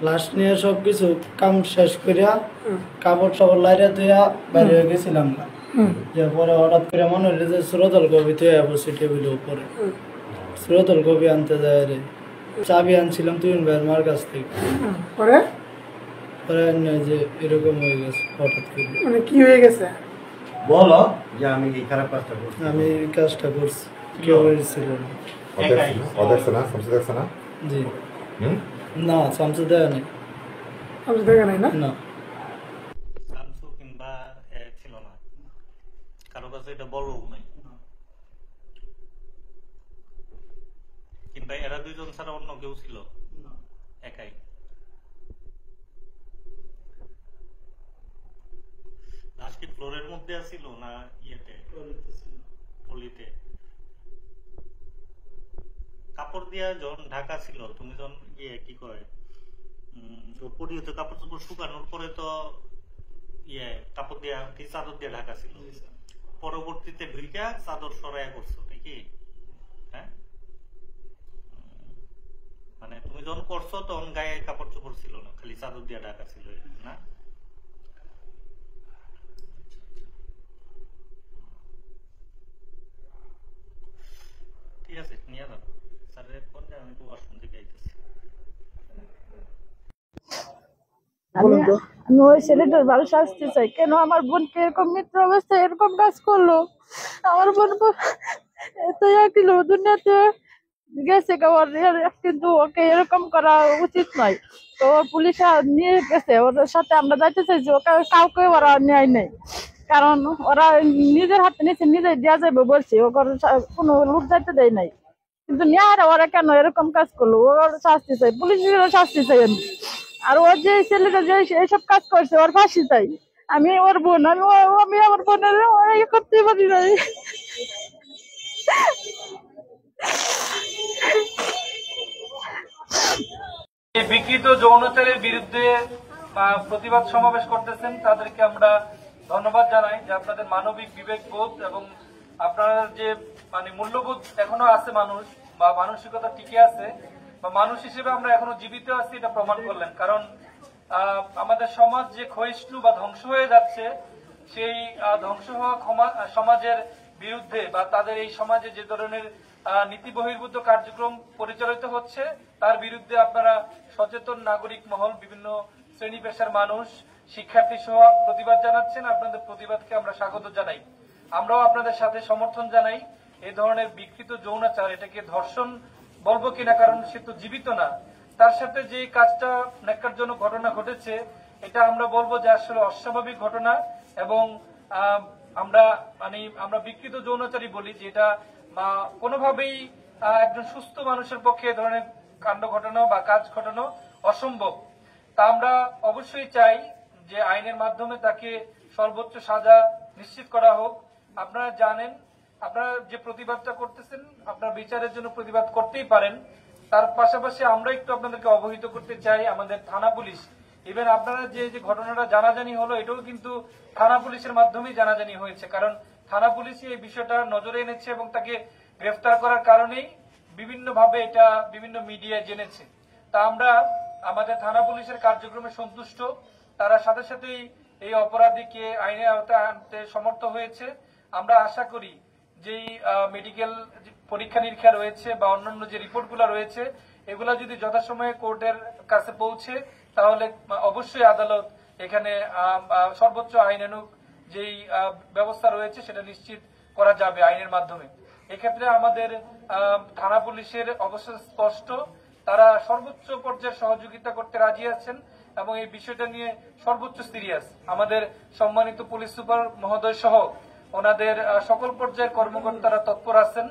লাশ নিয়ে সবকিছু কাম শেষ করিয়া কাপড় টাপড় লাইরা দিয়া বাইরে হয়ে গেছিলাম না। যে পরে হঠাৎ করে মনে হইল যে সুরতল কবি তুই বসি টেবিলের উপরে, সুরতল কবি আনতে যায় রে, চাবি আনছিলাম তুই ভাইয়ের মার কাছ থেকে। পরে যে এরকম হয়ে গেছে হঠাৎ করে। মানে কি হয়ে গেছে বলো যে আমি এই খারাপ কাজটা করছি। আমি এই কাজটা করছি, কেউ হয়েছিল না। জি না, শামসু দেয়া নেই। দেখা নাই না না, শামসু কিংবা ছিল না, কারো কাছে এটা বড় নাই, কিংবা এরা দুইজন ছাড়া অন্য কেউ ছিল, একাই। লাশ কি ফ্লোরের মধ্যে আছিল না ইয়েতে পলিতে? কাপড় দিয়া যখন ঢাকা ছিল, তুমি যখন ইয়ে কি কয় পরিহিত কাপড় চোপড় শুকানোর পরে তো ইয়ে কাপড় দিয়া কি চাদর দিয়ে ঢাকা ছিল, পরবর্তীতে ঢুইকা চাদর সরাইয়া করছো নাকি? হ্যাঁ, মানে তুমি যখন করছো তখন গায়ে কাপড় চোপড় ছিল না, খালি চাদর দিয়ে ঢাকা ছিল না? ঠিক আছে, নিয়ে যাও স্যারের পরে, আমি একটু ওয়াশরুম থেকে আইতেছি। আমি ওই ছেলেটার ভালো শাস্তি চাই। কেন আমার বোনকে এরকম মৃত্যু অবস্থায় এরকম কাজ করলো? আমার বোন এত কিলো দুনিয়াতে গেছে, কিন্তু ওকে এরকম করা উচিত নয়। তো পুলিশ নিয়ে গেছে, ওর সাথে আমরা যাইতে চাইছি, ওকে কাউকে ওরা নেয় নাই, কারণ ওরা নিজের হাতে নিচে নিজে দেওয়া যাবে বলছে, ওর কোনো লোক যাইতে দেয় নাই। কিন্তু নেওয়ার ওরা কেন এরকম কাজ করলো? ওর শাস্তি চাই, পুলিশেরও শাস্তি চাই আমি। আর ওর যে ছেলেটা যে এইসব কাজ করছে, ওর ফাঁসি চাই। আমি ওর বোন, আমি আমার বোনের ইয়ে করতে পারি নাই। বিকৃত যৌনাচারের বিরুদ্ধে প্রতিবাদ সমাবেশ করতেছেন, তাদেরকে আমরা ধন্যবাদ জানাই যে আপনাদের মানবিক বিবেকবোধ এবং আপনার যে মানে মূল্যবোধ এখনো আছে, মানুষ বা মানসিকতা টিকে আছে, বা মানুষ হিসেবে আমরা এখনো জীবিত আছি, এটা প্রমাণ করলেন। কারণ আমাদের সমাজ যে ক্ষয়িষ্ণু বা ধ্বংস হয়ে যাচ্ছে, সেই ধ্বংস হওয়া সমাজের বিরুদ্ধে বা তাদের এই সমাজে যে ধরনের নীতি বহির্ভূত কার্যক্রম পরিচালিত হচ্ছে, তার বিরুদ্ধে আপনারা সচেতন নাগরিক মহল, বিভিন্ন শ্রেণী পেশার মানুষ, শিক্ষার্থী সহ প্রতিবাদ জানাচ্ছেন। আপনাদের প্রতিবাদকে আমরা স্বাগত জানাই। আমরাও আপনাদের সাথে সমর্থন জানাই। এই ধরনের বিকৃত যৌনাচার, এটাকে ধর্ষণ বলবো কিনা, কারণ সে তো জীবিত না, তার সাথে যে কাজটা ন্যাক্কারজনক ঘটনা ঘটেছে, এটা আমরা বলবো যে আসলে অস্বাভাবিক ঘটনা। এবং আমরা বিকৃত যৌনাচারী বলি, যেটা কোনোভাবেই একজন সুস্থ মানুষের পক্ষে এ ধরনের কাণ্ড ঘটানো বা কাজ ঘটানো অসম্ভব। তা আমরা অবশ্যই চাই যে আইনের মাধ্যমে তাকে সর্বোচ্চ সাজা নিশ্চিত করা হোক। আপনারা জানেন, আপনারা যে প্রতিবাদটা করতেছেন, আপনারা বিচারের জন্য প্রতিবাদ করতেই পারেন। তার পাশাপাশি আমরা একটু আপনাদেরকে অবহিত করতে চাই, আমাদের থানা পুলিশ, ইভেন আপনারা যে ঘটনাটা জানাজানি হলো, এটাও কিন্তু থানা পুলিশের মাধ্যমেই জানাজানি হয়েছে। কারণ থানা পুলিশই এই বিষয়টা নজরে এনেছে এবং তাকে গ্রেফতার করার কারণেই বিভিন্নভাবে এটা বিভিন্ন মিডিয়ায় জেনেছে। তা আমরা আমাদের থানা পুলিশের কার্যক্রমে সন্তুষ্ট। তারা সাথে সাথেই এই অপরাধীকে আইনের আওতায় আনতে সমর্থ হয়েছে। আমরা আশা করি যে মেডিকেল পরীক্ষা নিরীক্ষা রয়েছে বা অন্যান্য যে রিপোর্টগুলো রয়েছে, এগুলা যদি যথাসময়ে কোর্টের কাছে পৌঁছে, তাহলে অবশ্যই আদালত এখানে সর্বোচ্চ আইনানুগ যেই ব্যবস্থা রয়েছে সেটা নিশ্চিত করা যাবে আইনের মাধ্যমে। এক্ষেত্রে আমাদের থানা পুলিশের অবস্থা স্পষ্ট, তারা সর্বোচ্চ পর্যায়ে সহযোগিতা করতে রাজি আছেন এবং এই বিষয়টা নিয়ে সর্বোচ্চ সিরিয়াস। আমাদের সম্মানিত পুলিশ সুপার মহোদয় সহ ওনাদের সকল পর্যায়ের কর্মকর্তারা তৎপর আছেন।